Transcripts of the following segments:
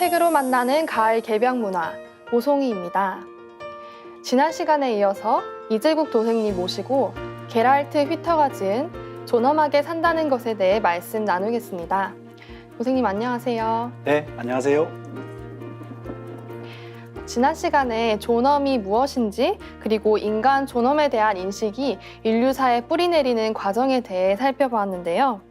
책으로 만나는 가을 개병 문화, 오송이입니다. 지난 시간에 이어서 이재국 도생님 모시고 게랄트 휘터가 지은 존엄하게 산다는 것에 대해 말씀 나누겠습니다. 도생님 안녕하세요. 네, 안녕하세요. 지난 시간에 존엄이 무엇인지 그리고 인간 존엄에 대한 인식이 인류사에 뿌리내리는 과정에 대해 살펴보았는데요.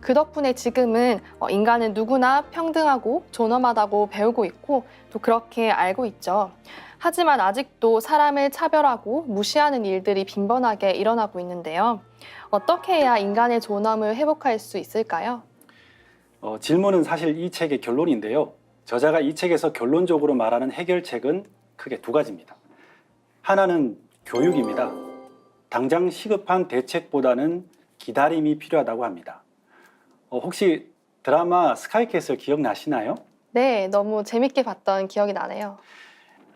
그 덕분에 지금은 인간은 누구나 평등하고 존엄하다고 배우고 있고 또 그렇게 알고 있죠. 하지만 아직도 사람을 차별하고 무시하는 일들이 빈번하게 일어나고 있는데요. 어떻게 해야 인간의 존엄을 회복할 수 있을까요? 질문은 사실 이 책의 결론인데요. 저자가 이 책에서 결론적으로 말하는 해결책은 크게 두 가지입니다. 하나는 교육입니다. 당장 시급한 대책보다는 기다림이 필요하다고 합니다. 혹시 드라마 스카이캐슬 기억나시나요? 네, 너무 재밌게 봤던 기억이 나네요.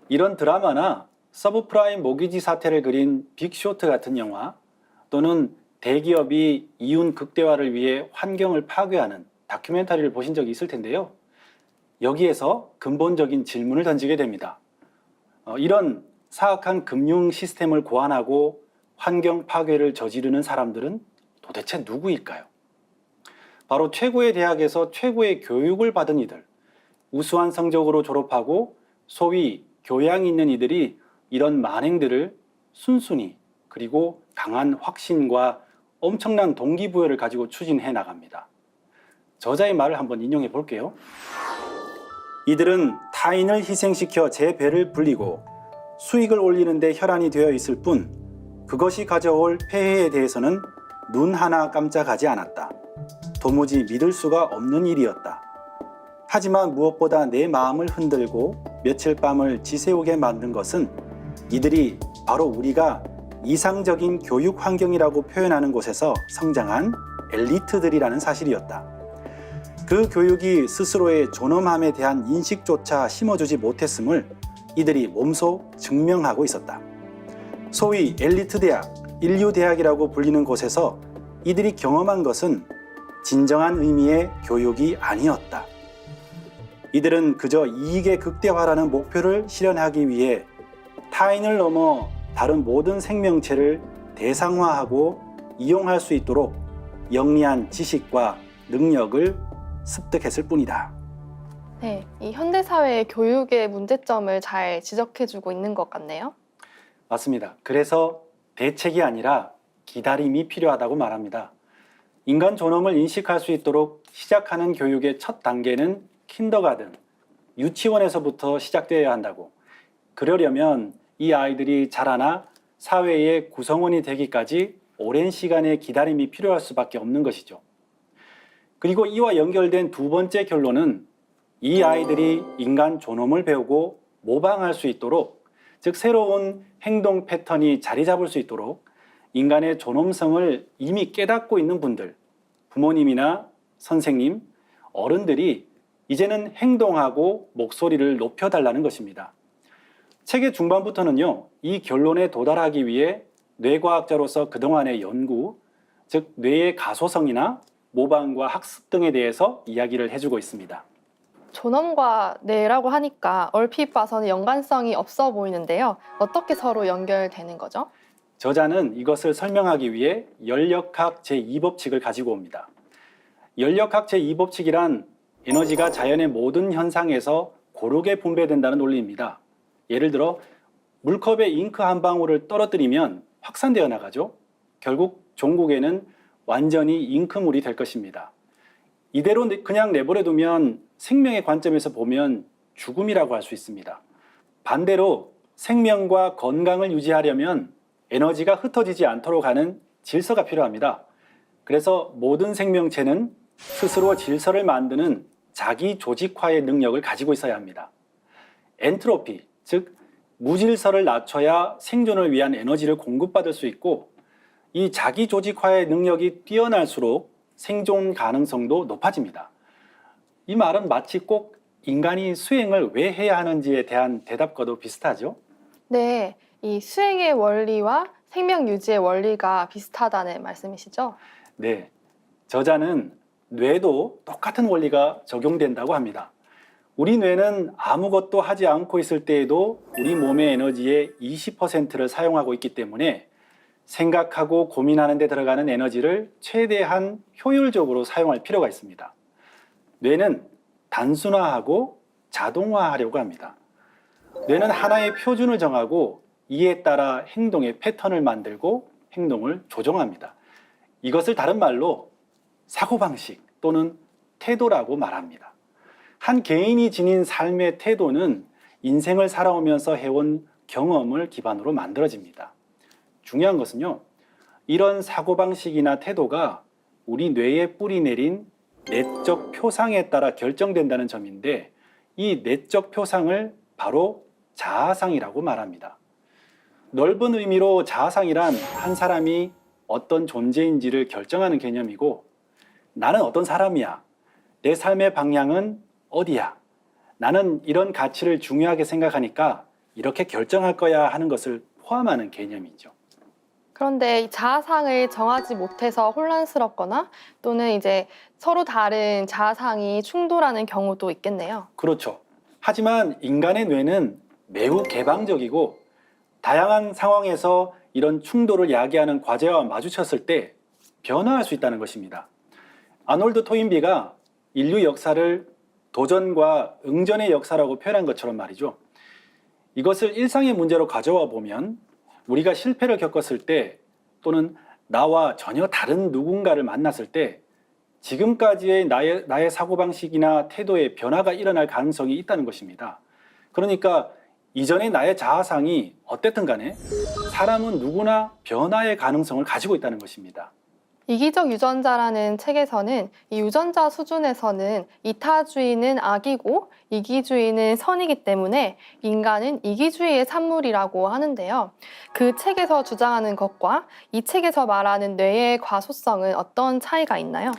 이런 드라마나 서브프라임 모기지 사태를 그린 빅쇼트 같은 영화 또는 대기업이 이윤 극대화를 위해 환경을 파괴하는 다큐멘터리를 보신 적이 있을 텐데요. 여기에서 근본적인 질문을 던지게 됩니다. 이런 사악한 금융 시스템을 고안하고 환경 파괴를 저지르는 사람들은 도대체 누구일까요? 바로 최고의 대학에서 최고의 교육을 받은 이들, 우수한 성적으로 졸업하고 소위 교양 있는 이들이 이런 만행들을 순순히 그리고 강한 확신과 엄청난 동기부여를 가지고 추진해 나갑니다. 저자의 말을 한번 인용해 볼게요. 이들은 타인을 희생시켜 제 배를 불리고 수익을 올리는 데 혈안이 되어 있을 뿐 그것이 가져올 폐해에 대해서는 눈 하나 깜짝하지 않았다. 도무지 믿을 수가 없는 일이었다. 하지만 무엇보다 내 마음을 흔들고 며칠 밤을 지새우게 만든 것은 이들이 바로 우리가 이상적인 교육 환경이라고 표현하는 곳에서 성장한 엘리트들이라는 사실이었다. 그 교육이 스스로의 존엄함에 대한 인식조차 심어주지 못했음을 이들이 몸소 증명하고 있었다. 소위 엘리트 대학, 인류 대학이라고 불리는 곳에서 이들이 경험한 것은 진정한 의미의 교육이 아니었다. 이들은 그저 이익의 극대화라는 목표를 실현하기 위해 타인을 넘어 다른 모든 생명체를 대상화하고 이용할 수 있도록 영리한 지식과 능력을 습득했을 뿐이다. 네, 이 현대사회의 교육의 문제점을 잘 지적해주고 있는 것 같네요. 맞습니다. 그래서 대책이 아니라 기다림이 필요하다고 말합니다. 인간 존엄을 인식할 수 있도록 시작하는 교육의 첫 단계는 킨더가든, 유치원에서부터 시작되어야 한다고. 그러려면 이 아이들이 자라나 사회의 구성원이 되기까지 오랜 시간의 기다림이 필요할 수밖에 없는 것이죠. 그리고 이와 연결된 두 번째 결론은 이 아이들이 인간 존엄을 배우고 모방할 수 있도록, 즉 새로운 행동 패턴이 자리 잡을 수 있도록 인간의 존엄성을 이미 깨닫고 있는 분들, 부모님이나 선생님, 어른들이 이제는 행동하고 목소리를 높여달라는 것입니다. 책의 중반부터는요, 이 결론에 도달하기 위해 뇌과학자로서 그동안의 연구, 즉 뇌의 가소성이나 모방과 학습 등에 대해서 이야기를 해주고 있습니다. 존엄과 뇌라고 하니까 얼핏 봐서는 연관성이 없어 보이는데요. 어떻게 서로 연결되는 거죠? 저자는 이것을 설명하기 위해 연력학 제2법칙을 가지고 옵니다. 연력학 제2법칙이란 에너지가 자연의 모든 현상에서 고르게 분배된다는 논리입니다. 예를 들어 물컵에 잉크 한 방울을 떨어뜨리면 확산되어 나가죠. 결국 종국에는 완전히 잉크물이 될 것입니다. 이대로 그냥 내버려 두면 생명의 관점에서 보면 죽음이라고 할 수 있습니다. 반대로 생명과 건강을 유지하려면 에너지가 흩어지지 않도록 하는 질서가 필요합니다. 그래서 모든 생명체는 스스로 질서를 만드는 자기 조직화의 능력을 가지고 있어야 합니다. 엔트로피, 즉 무질서를 낮춰야 생존을 위한 에너지를 공급받을 수 있고 이 자기 조직화의 능력이 뛰어날수록 생존 가능성도 높아집니다. 이 말은 마치 꼭 인간이 수행을 왜 해야 하는지에 대한 대답과도 비슷하죠? 네, 이 수행의 원리와 생명 유지의 원리가 비슷하다는 말씀이시죠? 네, 저자는 뇌도 똑같은 원리가 적용된다고 합니다. 우리 뇌는 아무것도 하지 않고 있을 때에도 우리 몸의 에너지의 20%를 사용하고 있기 때문에 생각하고 고민하는 데 들어가는 에너지를 최대한 효율적으로 사용할 필요가 있습니다. 뇌는 단순화하고 자동화하려고 합니다. 뇌는 하나의 표준을 정하고 이에 따라 행동의 패턴을 만들고 행동을 조정합니다. 이것을 다른 말로 사고방식 또는 태도라고 말합니다. 한 개인이 지닌 삶의 태도는 인생을 살아오면서 해온 경험을 기반으로 만들어집니다. 중요한 것은요, 이런 사고방식이나 태도가 우리 뇌에 뿌리 내린 내적 표상에 따라 결정된다는 점인데, 이 내적 표상을 바로 자아상이라고 말합니다. 넓은 의미로 자아상이란 한 사람이 어떤 존재인지를 결정하는 개념이고, 나는 어떤 사람이야, 내 삶의 방향은 어디야, 나는 이런 가치를 중요하게 생각하니까 이렇게 결정할 거야 하는 것을 포함하는 개념이죠. 그런데 이 자아상을 정하지 못해서 혼란스럽거나 또는 이제 서로 다른 자아상이 충돌하는 경우도 있겠네요. 그렇죠. 하지만 인간의 뇌는 매우 개방적이고 다양한 상황에서 이런 충돌을 야기하는 과제와 마주쳤을 때 변화할 수 있다는 것입니다. 아놀드 토인비가 인류 역사를 도전과 응전의 역사라고 표현한 것처럼 말이죠. 이것을 일상의 문제로 가져와 보면 우리가 실패를 겪었을 때 또는 나와 전혀 다른 누군가를 만났을 때 지금까지의 나의 사고방식이나 태도에 변화가 일어날 가능성이 있다는 것입니다. 그러니까 이전의 나의 자아상이 어땠든 간에 사람은 누구나 변화의 가능성을 가지고 있다는 것입니다. 이기적 유전자라는 책에서는 이 유전자 수준에서는 이타주의는 악이고 이기주의는 선이기 때문에 인간은 이기주의의 산물이라고 하는데요. 그 책에서 주장하는 것과 이 책에서 말하는 뇌의 과소성은 어떤 차이가 있나요?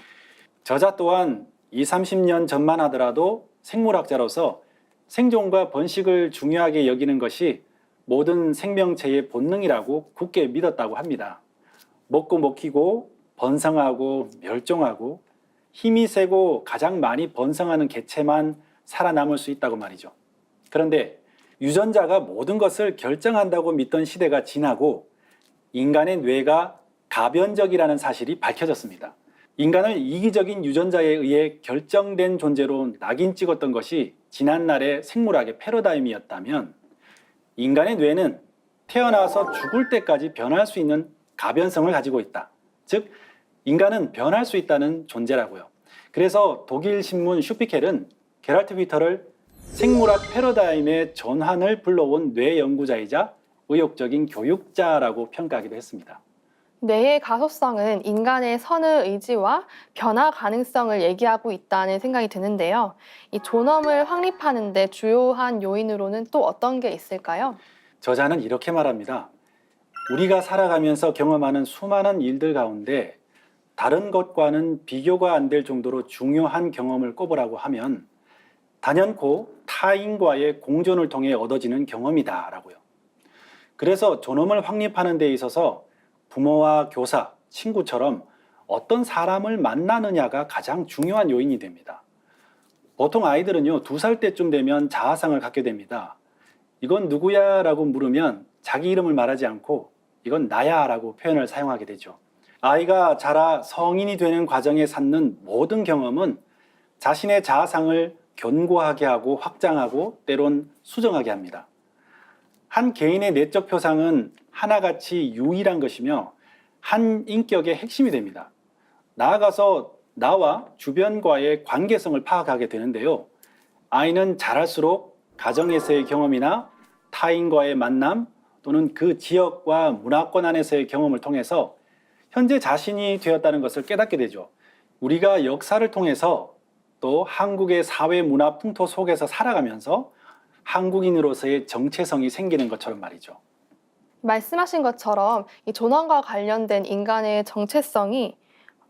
저자 또한 20, 30년 전만 하더라도 생물학자로서 생존과 번식을 중요하게 여기는 것이 모든 생명체의 본능이라고 굳게 믿었다고 합니다. 먹고 먹히고 번성하고 멸종하고 힘이 세고 가장 많이 번성하는 개체만 살아남을 수 있다고 말이죠. 그런데 유전자가 모든 것을 결정한다고 믿던 시대가 지나고 인간의 뇌가 가변적이라는 사실이 밝혀졌습니다. 인간을 이기적인 유전자에 의해 결정된 존재로 낙인 찍었던 것이 지난날의 생물학의 패러다임이었다면, 인간의 뇌는 태어나서 죽을 때까지 변할 수 있는 가변성을 가지고 있다. 즉, 인간은 변할 수 있다는 존재라고요. 그래서 독일 신문 슈피켈은 게랄트 휘터를 생물학 패러다임의 전환을 불러온 뇌 연구자이자 의욕적인 교육자라고 평가하기도 했습니다. 뇌의 가소성은 인간의 선의 의지와 변화 가능성을 얘기하고 있다는 생각이 드는데요. 이 존엄을 확립하는 데 주요한 요인으로는 또 어떤 게 있을까요? 저자는 이렇게 말합니다. 우리가 살아가면서 경험하는 수많은 일들 가운데 다른 것과는 비교가 안 될 정도로 중요한 경험을 꼽으라고 하면 단연코 타인과의 공존을 통해 얻어지는 경험이다라고요. 그래서 존엄을 확립하는 데 있어서 부모와 교사, 친구처럼 어떤 사람을 만나느냐가 가장 중요한 요인이 됩니다. 보통 아이들은요, 2살 때쯤 되면 자아상을 갖게 됩니다. 이건 누구야? 라고 물으면 자기 이름을 말하지 않고 이건 나야 라고 표현을 사용하게 되죠. 아이가 자라 성인이 되는 과정에 쌓는 모든 경험은 자신의 자아상을 견고하게 하고 확장하고 때론 수정하게 합니다. 한 개인의 내적 표상은 하나같이 유일한 것이며 한 인격의 핵심이 됩니다. 나아가서 나와 주변과의 관계성을 파악하게 되는데요. 아이는 자랄수록 가정에서의 경험이나 타인과의 만남 또는 그 지역과 문화권 안에서의 경험을 통해서 현재 자신이 되었다는 것을 깨닫게 되죠. 우리가 역사를 통해서 또 한국의 사회 문화 풍토 속에서 살아가면서 한국인으로서의 정체성이 생기는 것처럼 말이죠. 말씀하신 것처럼 이 존엄과 관련된 인간의 정체성이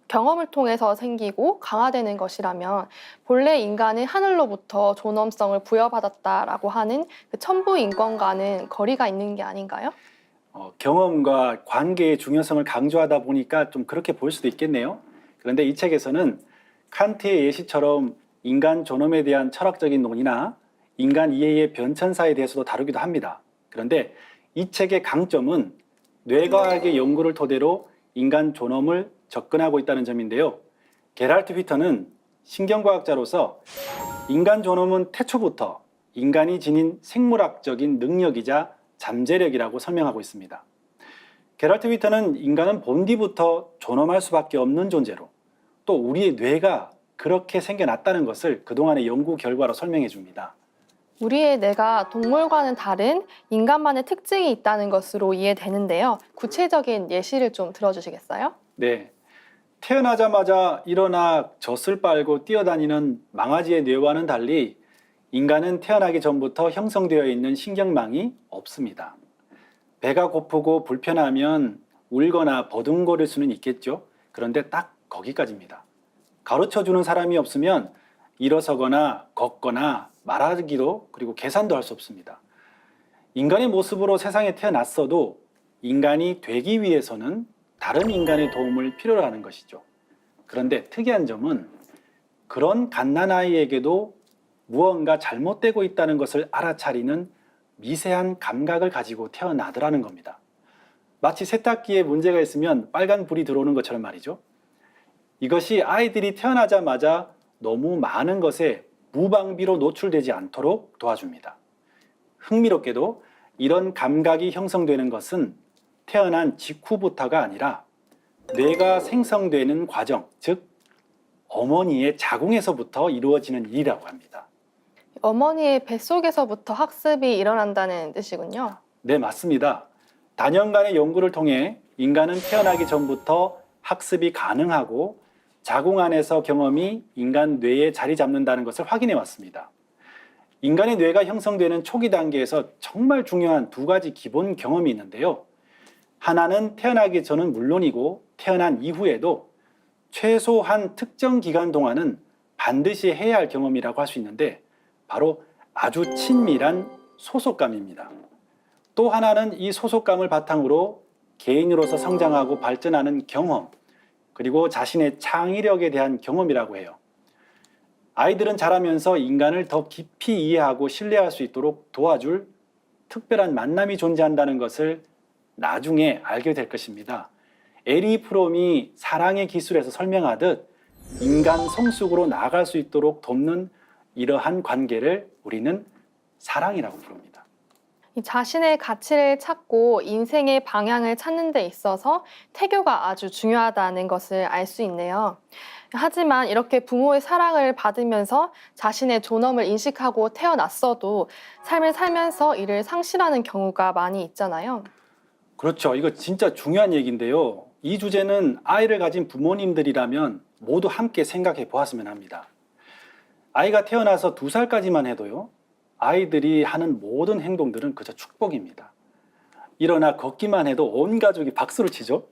경험을 통해서 생기고 강화되는 것이라면 본래 인간은 하늘로부터 존엄성을 부여받았다라고 하는 그 천부 인권과는 거리가 있는 게 아닌가요? 경험과 관계의 중요성을 강조하다 보니까 좀 그렇게 볼 수도 있겠네요. 그런데 이 책에서는 칸트의 예시처럼 인간 존엄에 대한 철학적인 논의나 인간 이해의 변천사에 대해서도 다루기도 합니다. 그런데 이 책의 강점은 뇌과학의 연구를 토대로 인간 존엄을 접근하고 있다는 점인데요. 게랄트 휘터는 신경과학자로서 인간 존엄은 태초부터 인간이 지닌 생물학적인 능력이자 잠재력이라고 설명하고 있습니다. 게랄트 휘터는 인간은 본디부터 존엄할 수밖에 없는 존재로 또 우리의 뇌가 그렇게 생겨났다는 것을 그동안의 연구 결과로 설명해 줍니다. 우리의 뇌가 동물과는 다른 인간만의 특징이 있다는 것으로 이해되는데요. 구체적인 예시를 좀 들어주시겠어요? 네. 태어나자마자 일어나 젖을 빨고 뛰어다니는 망아지의 뇌와는 달리 인간은 태어나기 전부터 형성되어 있는 신경망이 없습니다. 배가 고프고 불편하면 울거나 버둥거릴 수는 있겠죠. 그런데 딱 거기까지입니다. 가르쳐주는 사람이 없으면 일어서거나 걷거나 말하기도 그리고 계산도 할 수 없습니다. 인간의 모습으로 세상에 태어났어도 인간이 되기 위해서는 다른 인간의 도움을 필요로 하는 것이죠. 그런데 특이한 점은 그런 갓난아이에게도 무언가 잘못되고 있다는 것을 알아차리는 미세한 감각을 가지고 태어나더라는 겁니다. 마치 세탁기에 문제가 있으면 빨간 불이 들어오는 것처럼 말이죠. 이것이 아이들이 태어나자마자 너무 많은 것에 무방비로 노출되지 않도록 도와줍니다. 흥미롭게도 이런 감각이 형성되는 것은 태어난 직후부터가 아니라 뇌가 생성되는 과정, 즉 어머니의 자궁에서부터 이루어지는 일이라고 합니다. 어머니의 뱃속에서부터 학습이 일어난다는 뜻이군요. 네, 맞습니다. 다년간의 연구를 통해 인간은 태어나기 전부터 학습이 가능하고 자궁 안에서 경험이 인간 뇌에 자리 잡는다는 것을 확인해 왔습니다. 인간의 뇌가 형성되는 초기 단계에서 정말 중요한 두 가지 기본 경험이 있는데요. 하나는 태어나기 전은 물론이고 태어난 이후에도 최소한 특정 기간 동안은 반드시 해야 할 경험이라고 할 수 있는데 바로 아주 친밀한 소속감입니다. 또 하나는 이 소속감을 바탕으로 개인으로서 성장하고 발전하는 경험, 그리고 자신의 창의력에 대한 경험이라고 해요. 아이들은 자라면서 인간을 더 깊이 이해하고 신뢰할 수 있도록 도와줄 특별한 만남이 존재한다는 것을 나중에 알게 될 것입니다. 에리 프롬이 사랑의 기술에서 설명하듯 인간 성숙으로 나아갈 수 있도록 돕는 이러한 관계를 우리는 사랑이라고 부릅니다. 이 자신의 가치를 찾고 인생의 방향을 찾는 데 있어서 태교가 아주 중요하다는 것을 알 수 있네요. 하지만 이렇게 부모의 사랑을 받으면서 자신의 존엄을 인식하고 태어났어도 삶을 살면서 이를 상실하는 경우가 많이 있잖아요. 그렇죠. 이거 진짜 중요한 얘기인데요. 이 주제는 아이를 가진 부모님들이라면 모두 함께 생각해 보았으면 합니다. 아이가 태어나서 2살까지만 해도요. 아이들이 하는 모든 행동들은 그저 축복입니다. 일어나 걷기만 해도 온 가족이 박수를 치죠.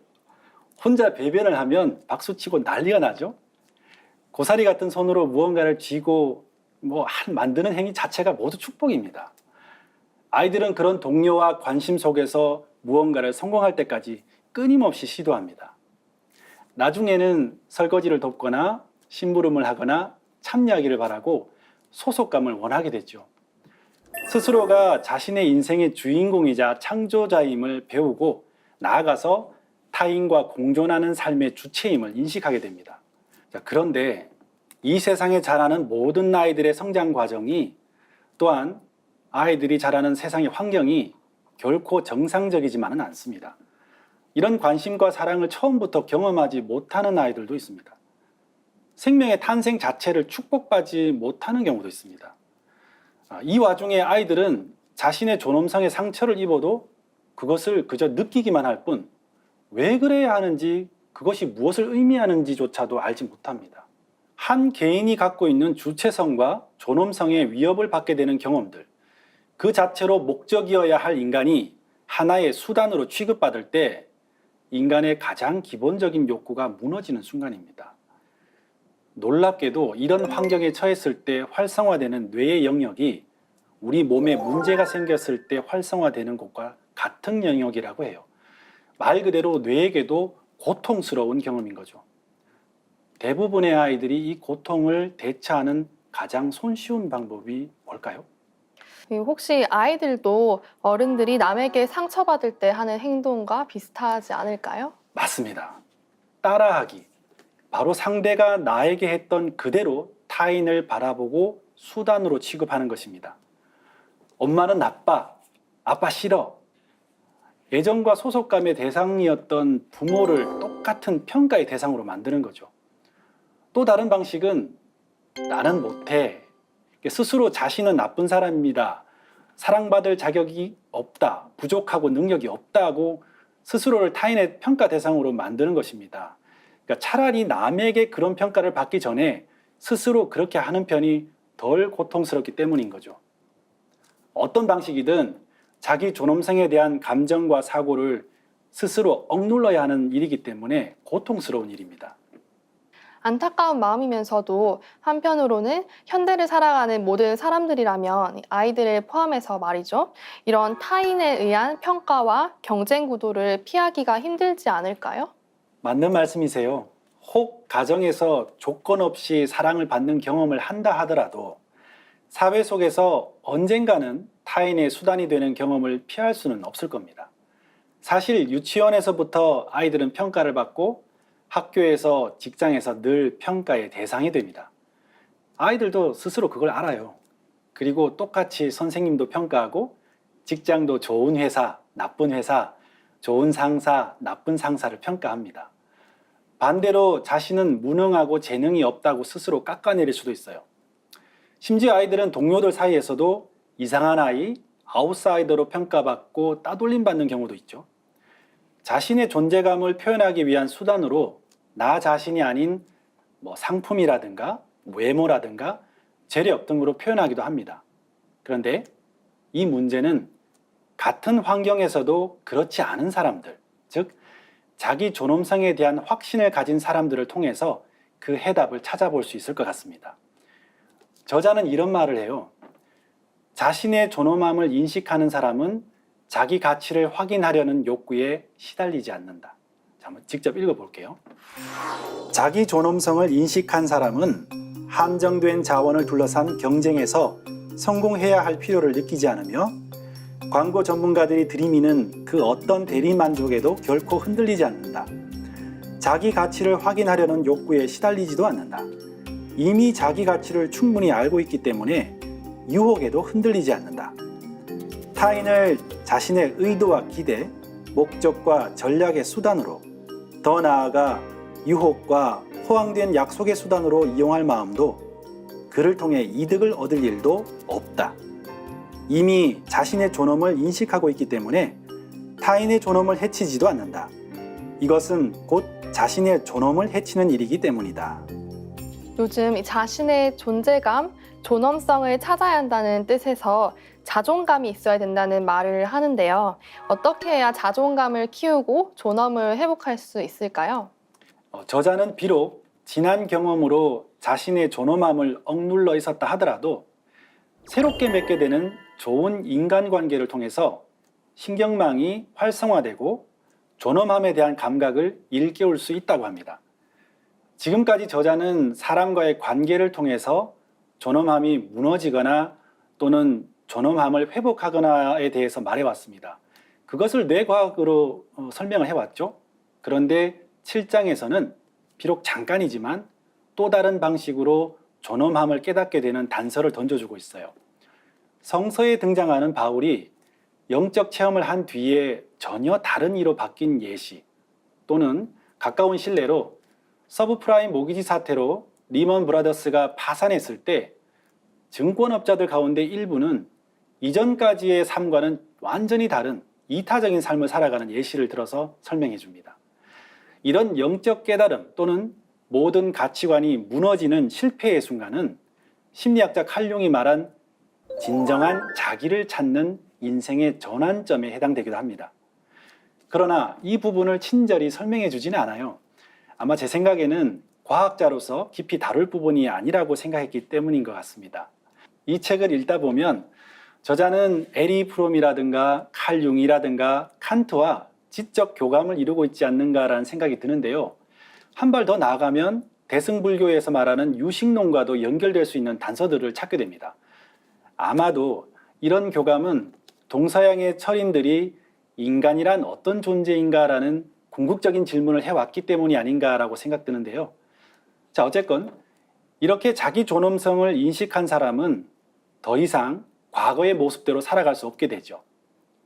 혼자 배변을 하면 박수치고 난리가 나죠. 고사리 같은 손으로 무언가를 쥐고 만드는 행위 자체가 모두 축복입니다. 아이들은 그런 동료와 관심 속에서 무언가를 성공할 때까지 끊임없이 시도합니다. 나중에는 설거지를 돕거나 심부름을 하거나 참여하기를 바라고 소속감을 원하게 되죠. 스스로가 자신의 인생의 주인공이자 창조자임을 배우고 나아가서 타인과 공존하는 삶의 주체임을 인식하게 됩니다. 그런데 이 세상에 자라는 모든 아이들의 성장 과정이 또한 아이들이 자라는 세상의 환경이 결코 정상적이지만은 않습니다. 이런 관심과 사랑을 처음부터 경험하지 못하는 아이들도 있습니다. 생명의 탄생 자체를 축복받지 못하는 경우도 있습니다. 이 와중에 아이들은 자신의 존엄성에 상처를 입어도 그것을 그저 느끼기만 할 뿐 왜 그래야 하는지 그것이 무엇을 의미하는지조차도 알지 못합니다. 한 개인이 갖고 있는 주체성과 존엄성의 위협을 받게 되는 경험들, 그 자체로 목적이어야 할 인간이 하나의 수단으로 취급받을 때 인간의 가장 기본적인 욕구가 무너지는 순간입니다. 놀랍게도 이런 환경에 처했을 때 활성화되는 뇌의 영역이 우리 몸에 문제가 생겼을 때 활성화되는 것과 같은 영역이라고 해요. 말 그대로 뇌에게도 고통스러운 경험인 거죠. 대부분의 아이들이 이 고통을 대처하는 가장 손쉬운 방법이 뭘까요? 혹시 아이들도 어른들이 남에게 상처받을 때 하는 행동과 비슷하지 않을까요? 맞습니다. 따라하기. 바로 상대가 나에게 했던 그대로 타인을 바라보고 수단으로 취급하는 것입니다. 엄마는 나빠, 아빠 싫어. 애정과 소속감의 대상이었던 부모를 똑같은 평가의 대상으로 만드는 거죠. 또 다른 방식은 나는 못해. 스스로 자신은 나쁜 사람입니다. 사랑받을 자격이 없다. 부족하고 능력이 없다고 스스로를 타인의 평가 대상으로 만드는 것입니다. 그러니까 차라리 남에게 그런 평가를 받기 전에 스스로 그렇게 하는 편이 덜 고통스럽기 때문인 거죠. 어떤 방식이든 자기 존엄성에 대한 감정과 사고를 스스로 억눌러야 하는 일이기 때문에 고통스러운 일입니다. 안타까운 마음이면서도 한편으로는 현대를 살아가는 모든 사람들이라면 아이들을 포함해서 말이죠. 이런 타인에 의한 평가와 경쟁 구도를 피하기가 힘들지 않을까요? 맞는 말씀이세요. 혹 가정에서 조건 없이 사랑을 받는 경험을 한다 하더라도 사회 속에서 언젠가는 타인의 수단이 되는 경험을 피할 수는 없을 겁니다. 사실 유치원에서부터 아이들은 평가를 받고 학교에서 직장에서 늘 평가의 대상이 됩니다. 아이들도 스스로 그걸 알아요. 그리고 똑같이 선생님도 평가하고 직장도 좋은 회사, 나쁜 회사, 좋은 상사, 나쁜 상사를 평가합니다. 반대로 자신은 무능하고 재능이 없다고 스스로 깎아내릴 수도 있어요. 심지어 아이들은 동료들 사이에서도 이상한 아이, 아웃사이더로 평가받고 따돌림받는 경우도 있죠. 자신의 존재감을 표현하기 위한 수단으로 나 자신이 아닌 상품이라든가 외모라든가 재력 등으로 표현하기도 합니다. 그런데 이 문제는 같은 환경에서도 그렇지 않은 사람들, 즉 자기 존엄성에 대한 확신을 가진 사람들을 통해서 그 해답을 찾아볼 수 있을 것 같습니다. 저자는 이런 말을 해요. 자신의 존엄함을 인식하는 사람은 자기 가치를 확인하려는 욕구에 시달리지 않는다. 자, 한번 직접 읽어볼게요. 자기 존엄성을 인식한 사람은 한정된 자원을 둘러싼 경쟁에서 성공해야 할 필요를 느끼지 않으며 광고 전문가들이 들이미는 그 어떤 대리만족에도 결코 흔들리지 않는다. 자기 가치를 확인하려는 욕구에 시달리지도 않는다. 이미 자기 가치를 충분히 알고 있기 때문에 유혹에도 흔들리지 않는다. 타인을 자신의 의도와 기대, 목적과 전략의 수단으로, 더 나아가 유혹과 호황된 약속의 수단으로 이용할 마음도 그를 통해 이득을 얻을 일도 없다. 이미 자신의 존엄을 인식하고 있기 때문에 타인의 존엄을 해치지도 않는다. 이것은 곧 자신의 존엄을 해치는 일이기 때문이다. 요즘 자신의 존재감, 존엄성을 찾아야 한다는 뜻에서 자존감이 있어야 된다는 말을 하는데요. 어떻게 해야 자존감을 키우고 존엄을 회복할 수 있을까요? 저자는 비록 지난 경험으로 자신의 존엄함을 억눌러 있었다 하더라도 새롭게 맺게 되는 좋은 인간관계를 통해서 신경망이 활성화되고 존엄함에 대한 감각을 일깨울 수 있다고 합니다. 지금까지 저자는 사람과의 관계를 통해서 존엄함이 무너지거나 또는 존엄함을 회복하거나에 대해서 말해왔습니다. 그것을 뇌과학으로 설명을 해왔죠. 그런데 7장에서는 비록 잠깐이지만 또 다른 방식으로 존엄함을 깨닫게 되는 단서를 던져주고 있어요. 성서에 등장하는 바울이 영적 체험을 한 뒤에 전혀 다른 이로 바뀐 예시 또는 가까운 신뢰로 서브프라임 모기지 사태로 리먼 브라더스가 파산했을 때 증권업자들 가운데 일부는 이전까지의 삶과는 완전히 다른 이타적인 삶을 살아가는 예시를 들어서 설명해 줍니다. 이런 영적 깨달음 또는 모든 가치관이 무너지는 실패의 순간은 심리학자 칼 융이 말한 진정한 자기를 찾는 인생의 전환점에 해당되기도 합니다. 그러나 이 부분을 친절히 설명해 주지는 않아요. 아마 제 생각에는 과학자로서 깊이 다룰 부분이 아니라고 생각했기 때문인 것 같습니다. 이 책을 읽다 보면 저자는 에리 프롬이라든가 칼 융이라든가 칸트와 지적 교감을 이루고 있지 않는가라는 생각이 드는데요. 한 발 더 나아가면 대승불교에서 말하는 유식론과도 연결될 수 있는 단서들을 찾게 됩니다. 아마도 이런 교감은 동서양의 철인들이 인간이란 어떤 존재인가라는 궁극적인 질문을 해왔기 때문이 아닌가라고 생각드는데요. 자, 어쨌건 이렇게 자기 존엄성을 인식한 사람은 더 이상 과거의 모습대로 살아갈 수 없게 되죠.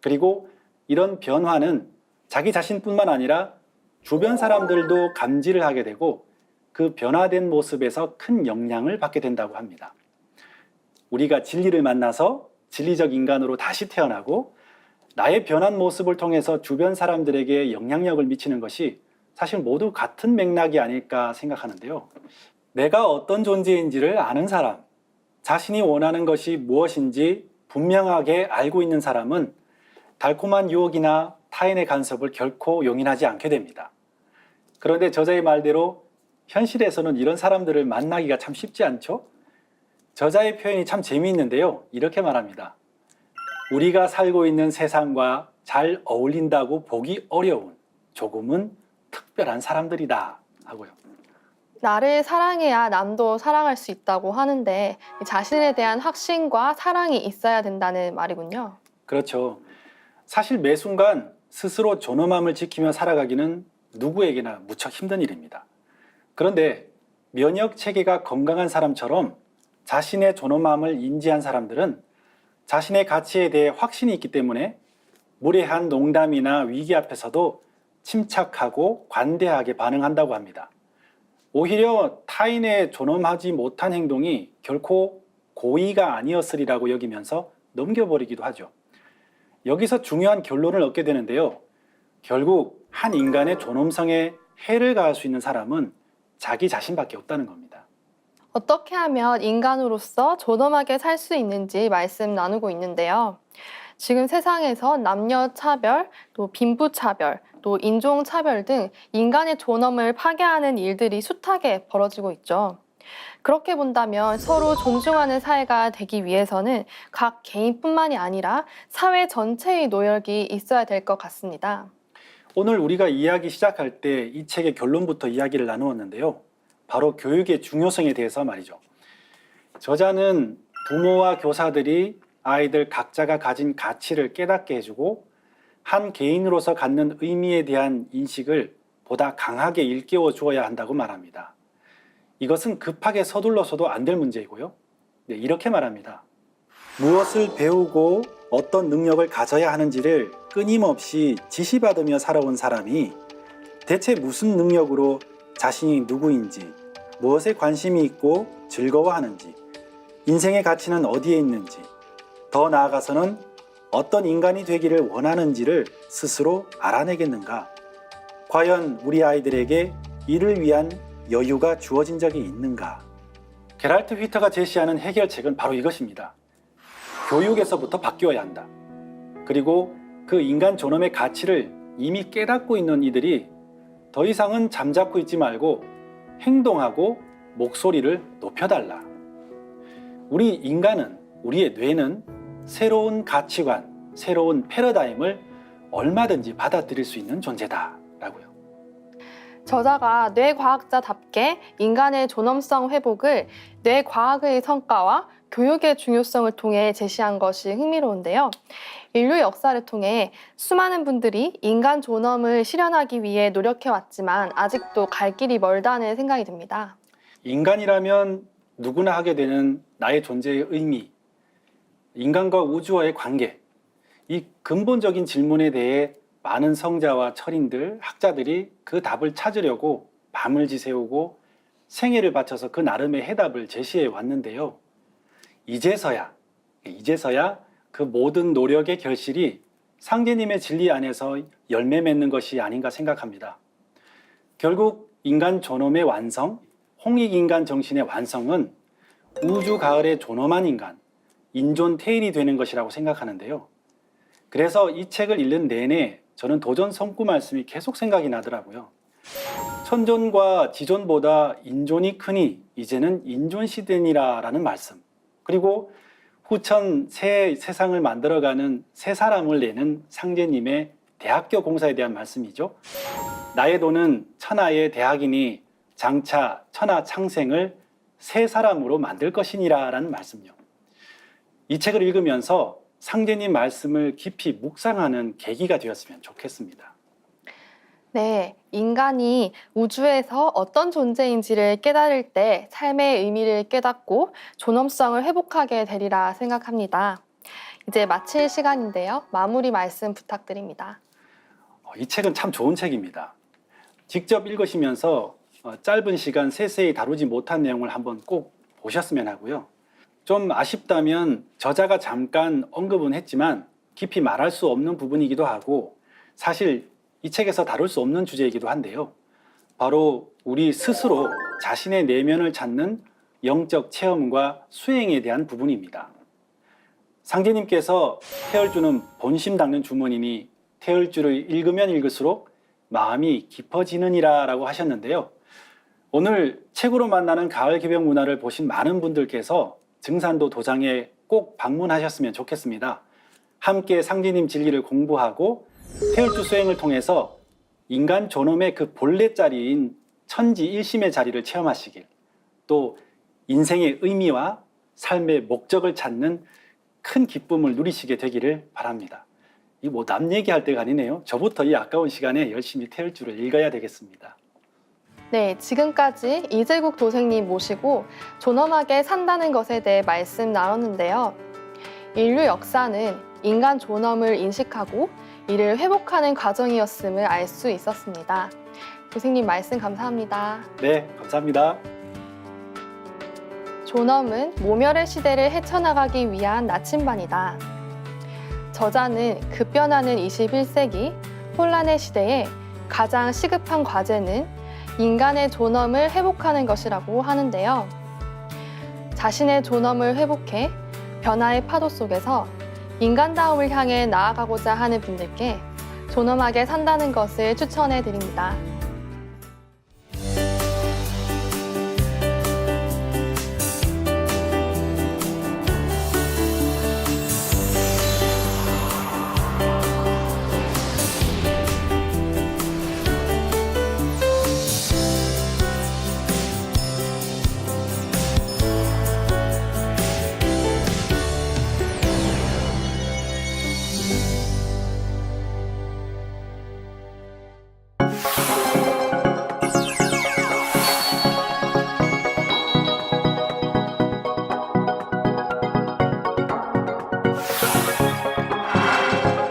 그리고 이런 변화는 자기 자신뿐만 아니라 주변 사람들도 감지를 하게 되고 그 변화된 모습에서 큰 영향을 받게 된다고 합니다. 우리가 진리를 만나서 진리적 인간으로 다시 태어나고 나의 변한 모습을 통해서 주변 사람들에게 영향력을 미치는 것이 사실 모두 같은 맥락이 아닐까 생각하는데요. 내가 어떤 존재인지를 아는 사람, 자신이 원하는 것이 무엇인지 분명하게 알고 있는 사람은 달콤한 유혹이나 타인의 간섭을 결코 용인하지 않게 됩니다. 그런데 저자의 말대로 현실에서는 이런 사람들을 만나기가 참 쉽지 않죠? 저자의 표현이 참 재미있는데요. 이렇게 말합니다. 우리가 살고 있는 세상과 잘 어울린다고 보기 어려운 조금은 특별한 사람들이다 하고요. 나를 사랑해야 남도 사랑할 수 있다고 하는데 자신에 대한 확신과 사랑이 있어야 된다는 말이군요. 그렇죠. 사실 매 순간 스스로 존엄함을 지키며 살아가기는 누구에게나 무척 힘든 일입니다. 그런데 면역 체계가 건강한 사람처럼 자신의 존엄함을 인지한 사람들은 자신의 가치에 대해 확신이 있기 때문에 무례한 농담이나 위기 앞에서도 침착하고 관대하게 반응한다고 합니다. 오히려 타인의 존엄하지 못한 행동이 결코 고의가 아니었으리라고 여기면서 넘겨버리기도 하죠. 여기서 중요한 결론을 얻게 되는데요. 결국 한 인간의 존엄성에 해를 가할 수 있는 사람은 자기 자신밖에 없다는 겁니다. 어떻게 하면 인간으로서 존엄하게 살 수 있는지 말씀 나누고 있는데요. 지금 세상에서 남녀 차별, 또 빈부 차별, 또 인종 차별 등 인간의 존엄을 파괴하는 일들이 숱하게 벌어지고 있죠. 그렇게 본다면 서로 존중하는 사회가 되기 위해서는 각 개인뿐만이 아니라 사회 전체의 노력이 있어야 될 것 같습니다. 오늘 우리가 이야기 시작할 때 이 책의 결론부터 이야기를 나누었는데요. 바로 교육의 중요성에 대해서 말이죠. 저자는 부모와 교사들이 아이들 각자가 가진 가치를 깨닫게 해주고 한 개인으로서 갖는 의미에 대한 인식을 보다 강하게 일깨워 주어야 한다고 말합니다. 이것은 급하게 서둘러서도 안 될 문제이고요. 네, 이렇게 말합니다. 무엇을 배우고 어떤 능력을 가져야 하는지를 끊임없이 지시받으며 살아온 사람이 대체 무슨 능력으로 자신이 누구인지, 무엇에 관심이 있고 즐거워하는지, 인생의 가치는 어디에 있는지, 더 나아가서는 어떤 인간이 되기를 원하는지를 스스로 알아내겠는가? 과연 우리 아이들에게 이를 위한 여유가 주어진 적이 있는가? 게랄트 휘터가 제시하는 해결책은 바로 이것입니다. 교육에서부터 바뀌어야 한다. 그리고 그 인간 존엄의 가치를 이미 깨닫고 있는 이들이 더 이상은 잠자코 있지 말고 행동하고 목소리를 높여달라. 우리 인간은, 우리의 뇌는 새로운 가치관, 새로운 패러다임을 얼마든지 받아들일 수 있는 존재다라고요. 저자가 뇌과학자답게 인간의 존엄성 회복을 뇌과학의 성과와 교육의 중요성을 통해 제시한 것이 흥미로운데요. 인류 역사를 통해 수많은 분들이 인간 존엄을 실현하기 위해 노력해왔지만 아직도 갈 길이 멀다는 생각이 듭니다. 인간이라면 누구나 하게 되는 나의 존재의 의미, 인간과 우주와의 관계, 이 근본적인 질문에 대해 많은 성자와 철인들, 학자들이 그 답을 찾으려고 밤을 지새우고 생애를 바쳐서 그 나름의 해답을 제시해 왔는데요. 이제서야 그 모든 노력의 결실이 상제님의 진리 안에서 열매 맺는 것이 아닌가 생각합니다. 결국 인간 존엄의 완성, 홍익인간 정신의 완성은 우주 가을의 존엄한 인간, 인존태인이 되는 것이라고 생각하는데요. 그래서 이 책을 읽는 내내 저는 도전 성구 말씀이 계속 생각이 나더라고요. 천존과 지존보다 인존이 크니 이제는 인존시대니라라는 말씀. 그리고 후천 새 세상을 만들어가는 새 사람을 내는 상제님의 대학교 공사에 대한 말씀이죠. 나의 도는 천하의 대학이니 장차 천하 창생을 새 사람으로 만들 것이니라라는 말씀요. 이 책을 읽으면서 상제님 말씀을 깊이 묵상하는 계기가 되었으면 좋겠습니다. 네, 인간이 우주에서 어떤 존재인지를 깨달을 때 삶의 의미를 깨닫고 존엄성을 회복하게 되리라 생각합니다. 이제 마칠 시간인데요. 마무리 말씀 부탁드립니다. 이 책은 참 좋은 책입니다. 직접 읽으시면서 짧은 시간 세세히 다루지 못한 내용을 한번 꼭 보셨으면 하고요. 좀 아쉽다면 저자가 잠깐 언급은 했지만 깊이 말할 수 없는 부분이기도 하고 사실 이 책에서 다룰 수 없는 주제이기도 한데요. 바로 우리 스스로 자신의 내면을 찾는 영적 체험과 수행에 대한 부분입니다. 상제님께서 태열주는 본심 닦는 주머니니 태열주를 읽으면 읽을수록 마음이 깊어지느니라 라고 하셨는데요. 오늘 책으로 만나는 가을 개벽 문화를 보신 많은 분들께서 증산도 도장에 꼭 방문하셨으면 좋겠습니다. 함께 상제님 진리를 공부하고 태열주 수행을 통해서 인간 존엄의 그 본래 자리인 천지 일심의 자리를 체험하시길, 또 인생의 의미와 삶의 목적을 찾는 큰 기쁨을 누리시게 되기를 바랍니다. 이 뭐 남 얘기할 때가 아니네요. 저부터 이 아까운 시간에 열심히 태열주를 읽어야 되겠습니다. 네, 지금까지 이재국 도생님 모시고 존엄하게 산다는 것에 대해 말씀 나눴는데요. 인류 역사는 인간 존엄을 인식하고 이를 회복하는 과정이었음을 알 수 있었습니다. 도생님 말씀 감사합니다. 네, 감사합니다. 존엄은 모멸의 시대를 헤쳐나가기 위한 나침반이다. 저자는 급변하는 21세기 혼란의 시대에 가장 시급한 과제는 인간의 존엄을 회복하는 것이라고 하는데요. 자신의 존엄을 회복해 변화의 파도 속에서 인간다움을 향해 나아가고자 하는 분들께 존엄하게 산다는 것을 추천해 드립니다.